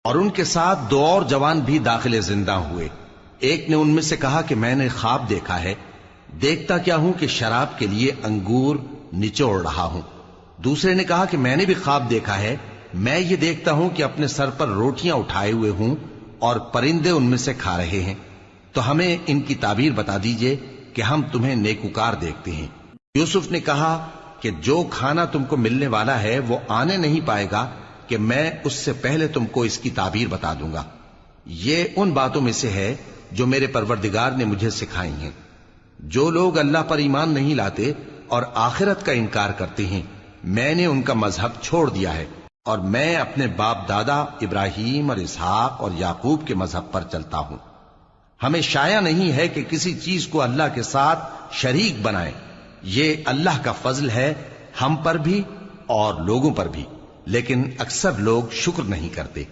और उनके साथ दो और जवान भी दाखिले जिंदा हुए। एक ने उनमें से कहा कि मैंने ख्वाब देखा है, देखता क्या हूं कि शराब के लिए अंगूर निचोड़ रहा हूं। दूसरे ने कहा कि मैंने भी ख्वाब देखा है, मैं ये देखता हूं कि अपने सर पर रोटियां उठाए हुए हूं और परिंदे उनमें से खा रहे हैं। तो हमें इनकी ताबीर बता दीजिए कि हम तुम्हें नेकुकार देखते हैं। यूसुफ ने कहा कि जो खाना तुमको मिलने वाला है वो आने नहीं पाएगा कि मैं उससे पहले तुमको इसकी ताबीर बता दूंगा। ये उन बातों में से है जो मेरे परवरदिगार ने मुझे सिखाई हैं। जो लोग अल्लाह पर ईमान नहीं लाते और आखिरत का इनकार करते हैं, मैंने उनका मजहब छोड़ दिया है और मैं अपने बाप दादा इब्राहिम और इसहाक और याकूब के मजहब पर चलता हूं। हमें शाया नहीं है कि किसी चीज को अल्लाह के साथ शरीक बनाए। ये अल्लाह का फजल है हम पर भी और लोगों पर भी, लेकिन अक्सर लोग शुक्र नहीं करते।